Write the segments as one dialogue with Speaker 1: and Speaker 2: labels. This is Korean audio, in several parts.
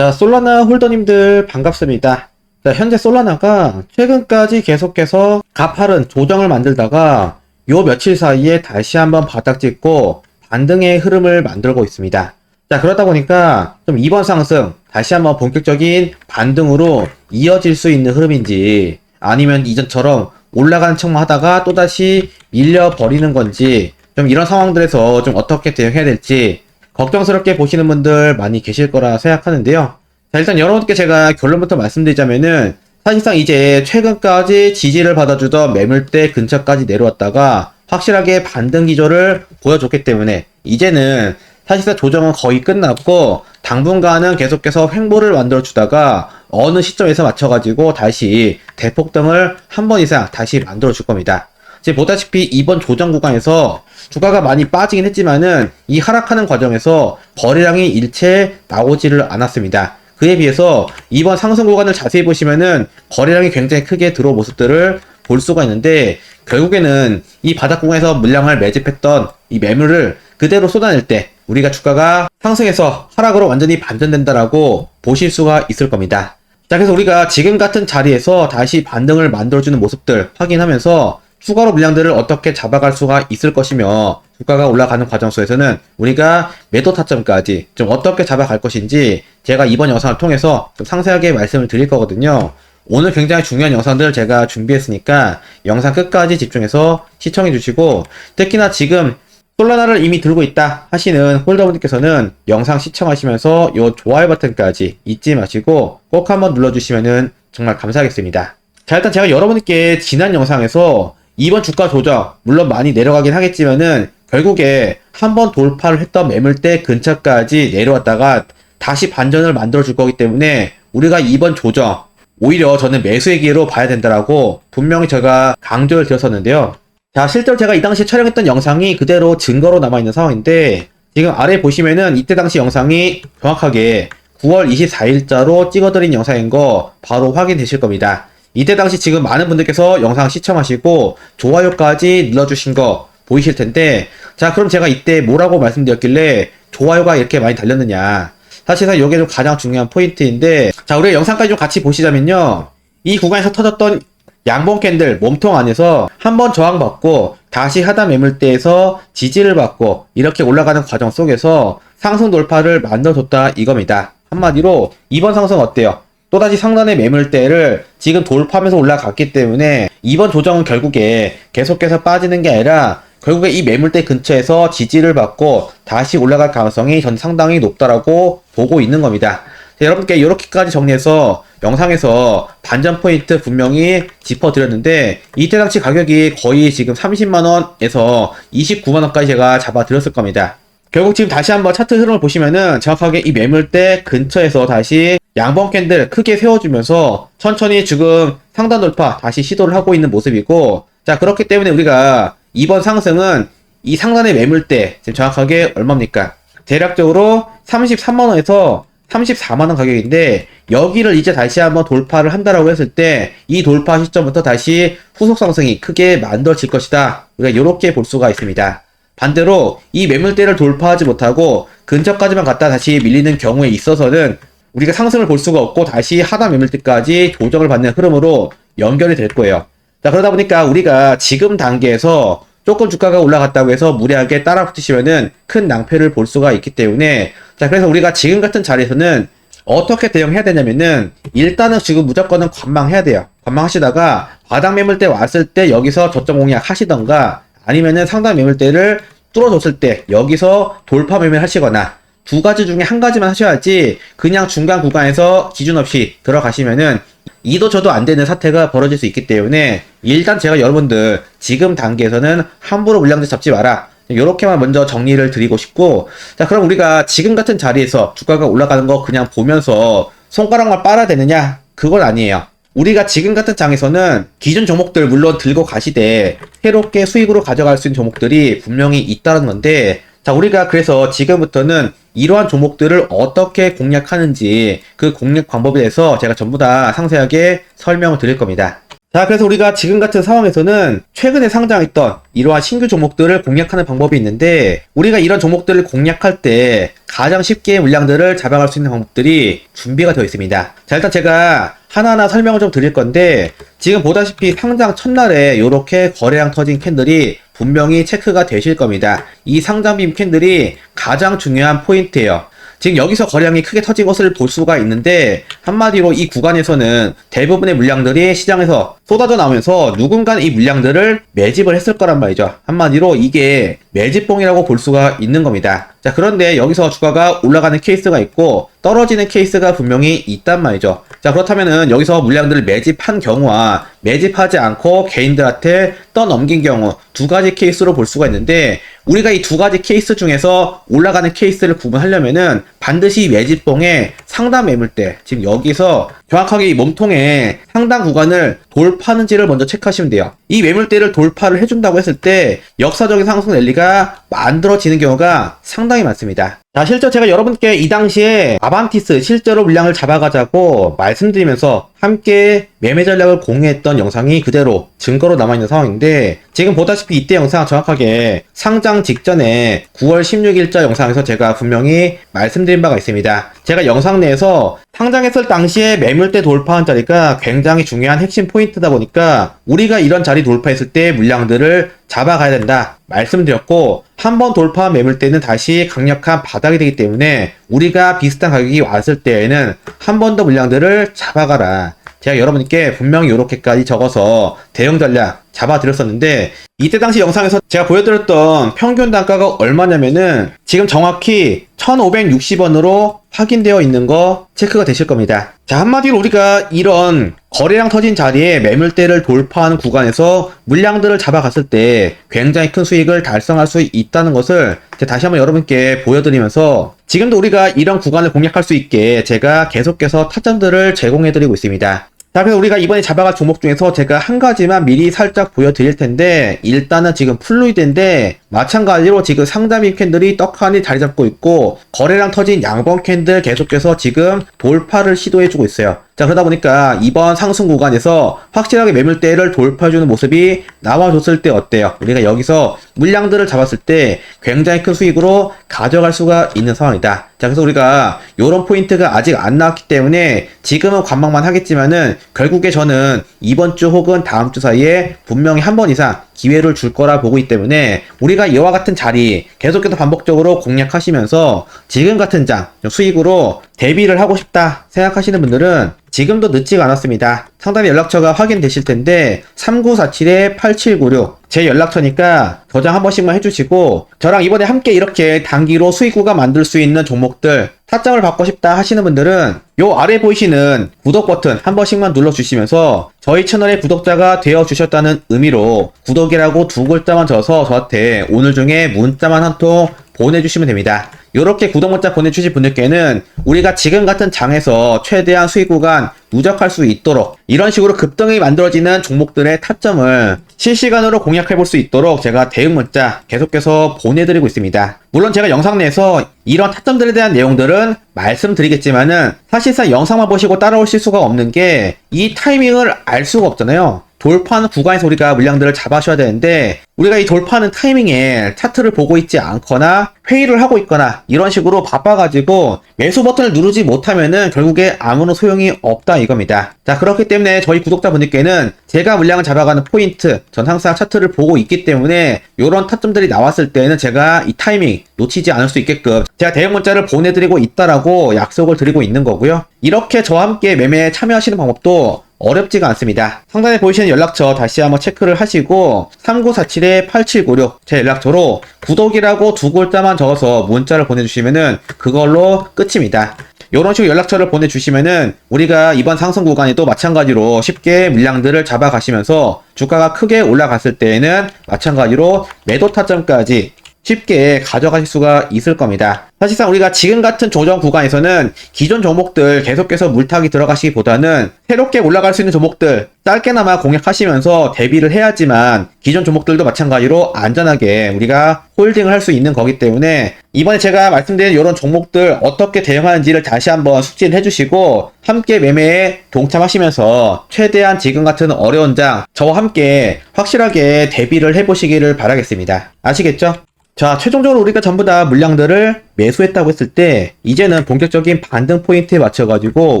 Speaker 1: 자, 솔라나 홀더님들 반갑습니다. 자, 현재 솔라나가 최근까지 계속해서 가파른 조정을 만들다가 요 며칠 사이에 다시 한번 바닥 찍고 반등의 흐름을 만들고 있습니다. 자, 그러다 보니까 좀 이번 상승 다시 한번 본격적인 반등으로 이어질 수 있는 흐름인지 아니면 이전처럼 올라가는 척만 하다가 또다시 밀려버리는 건지 좀 이런 상황들에서 좀 어떻게 대응해야 될지 걱정스럽게 보시는 분들 많이 계실 거라 생각하는데요. 자, 일단 여러분께 제가 결론부터 말씀드리자면은 사실상 이제 최근까지 지지를 받아주던 매물대 근처까지 내려왔다가 확실하게 반등 기조를 보여줬기 때문에 이제는 사실상 조정은 거의 끝났고 당분간은 계속해서 횡보를 만들어주다가 어느 시점에서 맞춰가지고 다시 대폭등을 한 번 이상 다시 만들어줄 겁니다. 지금 보다시피 이번 조정 구간에서 주가가 많이 빠지긴 했지만은 이 하락하는 과정에서 거래량이 일체 나오지를 않았습니다. 그에 비해서 이번 상승 구간을 자세히 보시면은 거래량이 굉장히 크게 들어온 모습들을 볼 수가 있는데 결국에는 이 바닥 구간에서 물량을 매집했던 이 매물을 그대로 쏟아낼 때 우리가 주가가 상승해서 하락으로 완전히 반전된다라고 보실 수가 있을 겁니다. 자, 그래서 우리가 지금 같은 자리에서 다시 반등을 만들어주는 모습들 확인하면서 추가로 물량들을 어떻게 잡아갈 수가 있을 것이며 주가가 올라가는 과정 속에서는 우리가 매도 타점까지 좀 어떻게 잡아갈 것인지 제가 이번 영상을 통해서 좀 상세하게 말씀을 드릴 거거든요. 오늘 굉장히 중요한 영상들을 제가 준비했으니까 영상 끝까지 집중해서 시청해 주시고 특히나 지금 솔라나를 이미 들고 있다 하시는 홀더분들께서는 영상 시청하시면서 요 좋아요 버튼까지 잊지 마시고 꼭 한번 눌러주시면 정말 감사하겠습니다. 자, 일단 제가 여러분께 지난 영상에서 이번 주가 조정 물론 많이 내려가긴 하겠지만은 결국에 한번 돌파를 했던 매물대 근처까지 내려왔다가 다시 반전을 만들어 줄 거기 때문에 우리가 이번 조정 오히려 저는 매수의 기회로 봐야 된다라고 분명히 제가 강조를 드렸었는데요. 자, 실제로 제가 이 당시에 촬영했던 영상이 그대로 증거로 남아있는 상황인데 지금 아래 보시면은 이때 당시 영상이 정확하게 9월 24일자로 찍어드린 영상인 거 바로 확인되실 겁니다. 이때 당시 지금 많은 분들께서 영상 시청하시고 좋아요까지 눌러주신 거 보이실 텐데 자, 그럼 제가 이때 뭐라고 말씀드렸길래 좋아요가 이렇게 많이 달렸느냐. 사실상 이게 좀 가장 중요한 포인트인데 자, 우리가 영상까지 좀 같이 보시자면요. 이 구간에서 터졌던 양봉 캔들 몸통 안에서 한번 저항받고 다시 하단 매물대에서 지지를 받고 이렇게 올라가는 과정 속에서 상승 돌파를 만들어줬다 이겁니다. 한마디로 이번 상승 어때요? 또다시 상단의 매물대를 지금 돌파하면서 올라갔기 때문에 이번 조정은 결국에 계속해서 빠지는 게 아니라 결국에 이 매물대 근처에서 지지를 받고 다시 올라갈 가능성이 전 상당히 높다라고 보고 있는 겁니다. 자, 여러분께 이렇게까지 정리해서 영상에서 반전 포인트 분명히 짚어드렸는데 이때 당시 가격이 거의 지금 30만원에서 29만원까지 제가 잡아드렸을 겁니다. 결국 지금 다시 한번 차트 흐름을 보시면은 정확하게 이 매물대 근처에서 다시 양봉 캔들 크게 세워주면서 천천히 지금 상단 돌파 다시 시도를 하고 있는 모습이고 자, 그렇기 때문에 우리가 이번 상승은 이 상단의 매물대 지금 정확하게 얼마입니까? 대략적으로 33만원에서 34만원 가격인데 여기를 이제 다시 한번 돌파를 한다라고 했을 때 이 돌파 시점부터 다시 후속 상승이 크게 만들어질 것이다. 우리가 이렇게 볼 수가 있습니다. 반대로 이 매물대를 돌파하지 못하고 근처까지만 갔다 다시 밀리는 경우에 있어서는 우리가 상승을 볼 수가 없고 다시 하단 매물대까지 조정을 받는 흐름으로 연결이 될 거예요. 자, 그러다 보니까 우리가 지금 단계에서 조금 주가가 올라갔다고 해서 무리하게 따라 붙으시면은 큰 낭패를 볼 수가 있기 때문에 자, 그래서 우리가 지금 같은 자리에서는 어떻게 대응해야 되냐면은 일단은 지금 무조건은 관망해야 돼요. 관망하시다가 바닥 매물대 왔을 때 여기서 저점 공략 하시던가 아니면은 상단 매물대를 뚫어줬을 때 여기서 돌파 매매 하시거나 두 가지 중에 한 가지만 하셔야지 그냥 중간 구간에서 기준 없이 들어가시면은 이도 저도 안 되는 사태가 벌어질 수 있기 때문에 일단 제가 여러분들 지금 단계에서는 함부로 물량들 잡지 마라. 이렇게만 먼저 정리를 드리고 싶고 자, 그럼 우리가 지금 같은 자리에서 주가가 올라가는 거 그냥 보면서 손가락만 빨아야 되느냐? 그건 아니에요. 우리가 지금 같은 장에서는 기존 종목들 물론 들고 가시되 새롭게 수익으로 가져갈 수 있는 종목들이 분명히 있다는 건데 자, 우리가 그래서 지금부터는 이러한 종목들을 어떻게 공략하는지 그 공략 방법에 대해서 제가 전부 다 상세하게 설명을 드릴 겁니다. 자, 그래서 우리가 지금 같은 상황에서는 최근에 상장했던 이러한 신규 종목들을 공략하는 방법이 있는데, 우리가 이런 종목들을 공략할 때 가장 쉽게 물량들을 잡아갈 수 있는 방법들이 준비가 되어 있습니다. 자, 일단 제가 하나하나 설명을 좀 드릴 건데, 지금 보다시피 상장 첫날에 이렇게 거래량 터진 캔들이 분명히 체크가 되실 겁니다. 이 상장빔 캔들이 가장 중요한 포인트예요. 지금 여기서 거래량이 크게 터진 것을 볼 수가 있는데, 한마디로 이 구간에서는 대부분의 물량들이 시장에서 쏟아져 나오면서 누군가는 이 물량들을 매집을 했을 거란 말이죠. 한마디로 이게 매집봉이라고 볼 수가 있는 겁니다. 자, 그런데 여기서 주가가 올라가는 케이스가 있고 떨어지는 케이스가 분명히 있단 말이죠. 자, 그렇다면은 여기서 물량들을 매집한 경우와 매집하지 않고 개인들한테 떠넘긴 경우 두 가지 케이스로 볼 수가 있는데, 우리가 이 두 가지 케이스 중에서 올라가는 케이스를 구분하려면은 반드시 매집봉의 상단 매물대, 지금 여기서 정확하게 이 몸통의 상단 구간을 돌파하는지를 먼저 체크하시면 돼요. 이 매물대를 돌파를 해준다고 했을 때 역사적인 상승 랠리가 만들어지는 경우가 상당히 많습니다. 자, 실제 제가 여러분께 이 당시에 아반티스 실제로 물량을 잡아가자고 말씀드리면서 함께 매매 전략을 공유했던 영상이 그대로 증거로 남아있는 상황인데, 지금 보다시피 이때 영상 정확하게 상장 직전에 9월 16일자 영상에서 제가 분명히 말씀드린 바가 있습니다. 제가 영상 내에서 상장했을 당시에 매물대 돌파한 자리가 굉장히 중요한 핵심 포인트다 보니까 우리가 이런 자리 돌파했을 때 물량들을 잡아가야 된다 말씀드렸고, 한번 돌파한 매물대는 다시 강력한 바닥이 되기 때문에 우리가 비슷한 가격이 왔을 때에는 한 번 더 물량들을 잡아가라, 제가 여러분께 분명히 이렇게까지 적어서 대응 전략 잡아드렸었는데, 이때 당시 영상에서 제가 보여드렸던 평균 단가가 얼마냐면은 지금 정확히 1560원으로 확인되어 있는 거 체크가 되실 겁니다. 자, 한마디로 우리가 이런 거래량 터진 자리에 매물대를 돌파하는 구간에서 물량들을 잡아갔을 때 굉장히 큰 수익을 달성할 수 있다는 것을 다시 한번 여러분께 보여드리면서, 지금도 우리가 이런 구간을 공략할 수 있게 제가 계속해서 타점들을 제공해드리고 있습니다. 자, 그래서 우리가 이번에 잡아갈 종목 중에서 제가 한 가지만 미리 살짝 보여드릴 텐데, 일단은 지금 플루이드인데 마찬가지로 지금 상단빔 캔들이 떡하니 자리 잡고 있고 거래량 터진 양봉 캔들 계속해서 지금 돌파를 시도해주고 있어요. 자, 그러다 보니까 이번 상승 구간에서 확실하게 매물대를 돌파해주는 모습이 나와줬을 때 어때요? 우리가 여기서 물량들을 잡았을 때 굉장히 큰 수익으로 가져갈 수가 있는 상황이다. 자, 그래서 우리가 이런 포인트가 아직 안 나왔기 때문에 지금은 관망만 하겠지만은 결국에 저는 이번 주 혹은 다음 주 사이에 분명히 한 번 이상 기회를 줄 거라 보고 있기 때문에 우리가 이와 같은 자리 계속해서 반복적으로 공략하시면서 지금 같은 장 수익으로 대비를 하고 싶다 생각하시는 분들은 지금도 늦지가 않았습니다. 상단에 연락처가 확인되실 텐데 3947-8796 제 연락처니까 저장 한 번씩만 해주시고, 저랑 이번에 함께 이렇게 단기로 수익구가 만들 수 있는 종목들 타점을 받고 싶다 하시는 분들은 요 아래 보이시는 구독 버튼 한 번씩만 눌러주시면서 저희 채널의 구독자가 되어주셨다는 의미로 구독이라고 두 글자만 적어서 저한테 오늘 중에 문자만 한 통 보내주시면 됩니다. 요렇게 구독 문자 보내주실 분들께는 우리가 지금 같은 장에서 최대한 수익 구간 누적할 수 있도록 이런 식으로 급등이 만들어지는 종목들의 타점을 실시간으로 공략해 볼 수 있도록 제가 대응 문자 계속해서 보내드리고 있습니다. 물론 제가 영상 내에서 이런 타점들에 대한 내용들은 말씀드리겠지만은 사실상 영상만 보시고 따라오실 수가 없는 게 이 타이밍을 알 수가 없잖아요. 돌파하는 구간에서 우리가 물량들을 잡아셔야 되는데, 우리가 이 돌파하는 타이밍에 차트를 보고 있지 않거나 회의를 하고 있거나 이런 식으로 바빠가지고 매수 버튼을 누르지 못하면은 결국에 아무런 소용이 없다 이겁니다. 자, 그렇기 때문에 저희 구독자분들께는 제가 물량을 잡아가는 포인트, 전 항상 차트를 보고 있기 때문에 이런 타점들이 나왔을 때는 제가 이 타이밍 놓치지 않을 수 있게끔 제가 대응 문자를 보내드리고 있다라고 약속을 드리고 있는 거고요. 이렇게 저와 함께 매매에 참여하시는 방법도 어렵지가 않습니다. 상단에 보이시는 연락처 다시 한번 체크를 하시고 3947-8796 제 연락처로 구독이라고 두 글자만 적어서 문자를 보내주시면은 그걸로 끝입니다. 이런 식으로 연락처를 보내주시면은 우리가 이번 상승 구간에도 마찬가지로 쉽게 물량들을 잡아가시면서 주가가 크게 올라갔을 때에는 마찬가지로 매도 타점까지 쉽게 가져가실 수가 있을 겁니다. 사실상 우리가 지금 같은 조정 구간에서는 기존 종목들 계속해서 물타기 들어가시기보다는 새롭게 올라갈 수 있는 종목들 짧게나마 공략하시면서 대비를 해야지만 기존 종목들도 마찬가지로 안전하게 우리가 홀딩을 할 수 있는 거기 때문에 이번에 제가 말씀드린 이런 종목들 어떻게 대응하는지를 다시 한번 숙지를 해주시고 함께 매매에 동참하시면서 최대한 지금 같은 어려운 장 저와 함께 확실하게 대비를 해보시기를 바라겠습니다. 아시겠죠? 자, 최종적으로 우리가 전부 다 물량들을 매수했다고 했을 때 이제는 본격적인 반등 포인트에 맞춰가지고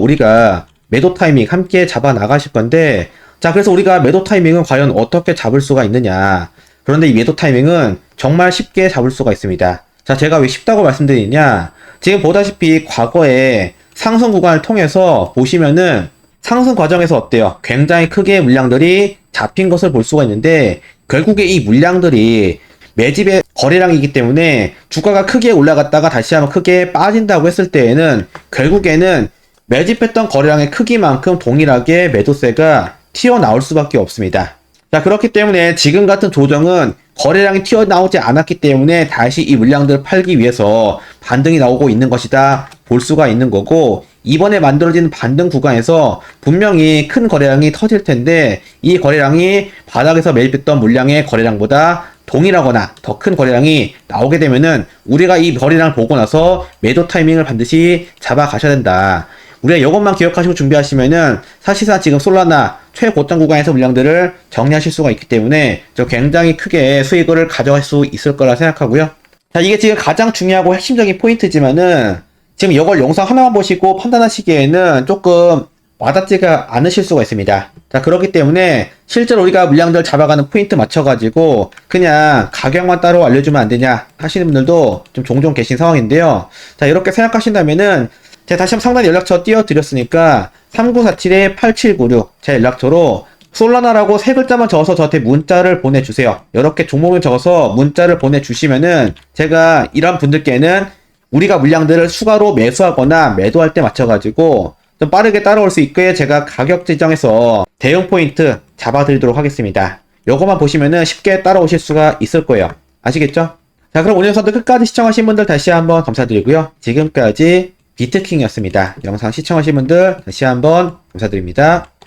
Speaker 1: 우리가 매도 타이밍 함께 잡아 나가실 건데, 자, 그래서 우리가 매도 타이밍은 과연 어떻게 잡을 수가 있느냐. 그런데 이 매도 타이밍은 정말 쉽게 잡을 수가 있습니다. 자, 제가 왜 쉽다고 말씀드리냐. 지금 보다시피 과거에 상승 구간을 통해서 보시면은 상승 과정에서 어때요? 굉장히 크게 물량들이 잡힌 것을 볼 수가 있는데, 결국에 이 물량들이 매집의 거래량이기 때문에 주가가 크게 올라갔다가 다시 한번 크게 빠진다고 했을 때에는 결국에는 매집했던 거래량의 크기만큼 동일하게 매도세가 튀어나올 수밖에 없습니다. 자, 그렇기 때문에 지금 같은 조정은 거래량이 튀어나오지 않았기 때문에 다시 이 물량들을 팔기 위해서 반등이 나오고 있는 것이다 볼 수가 있는 거고, 이번에 만들어진 반등 구간에서 분명히 큰 거래량이 터질 텐데 이 거래량이 바닥에서 매집했던 물량의 거래량보다 동일하거나 더 큰 거래량이 나오게 되면은 우리가 이 거래량을 보고 나서 매도 타이밍을 반드시 잡아 가셔야 된다. 우리가 이것만 기억하시고 준비하시면은 사실상 지금 솔라나 최고점 구간에서 물량들을 정리하실 수가 있기 때문에 저 굉장히 크게 수익을 가져갈 수 있을 거라 생각하고요. 자, 이게 지금 가장 중요하고 핵심적인 포인트지만은 지금 이걸 영상 하나만 보시고 판단하시기에는 조금 와닿지가 않으실 수가 있습니다. 자, 그렇기 때문에 실제로 우리가 물량들 잡아가는 포인트 맞춰가지고 그냥 가격만 따로 알려주면 안 되냐 하시는 분들도 좀 종종 계신 상황인데요. 자, 이렇게 생각하신다면은 제가 다시 한번 상단 연락처 띄워드렸으니까 3947-8796 제 연락처로 솔라나라고 세 글자만 적어서 저한테 문자를 보내주세요. 이렇게 종목을 적어서 문자를 보내주시면은 제가 이런 분들께는 우리가 물량들을 추가로 매수하거나 매도할 때 맞춰가지고 좀 빠르게 따라올 수 있게 제가 가격 지정해서 대응 포인트 잡아드리도록 하겠습니다. 요거만 보시면은 쉽게 따라오실 수가 있을 거예요. 아시겠죠? 자, 그럼 오늘 영상도 끝까지 시청하신 분들 다시 한번 감사드리고요. 지금까지 비트킹이었습니다. 영상 시청하신 분들 다시 한번 감사드립니다.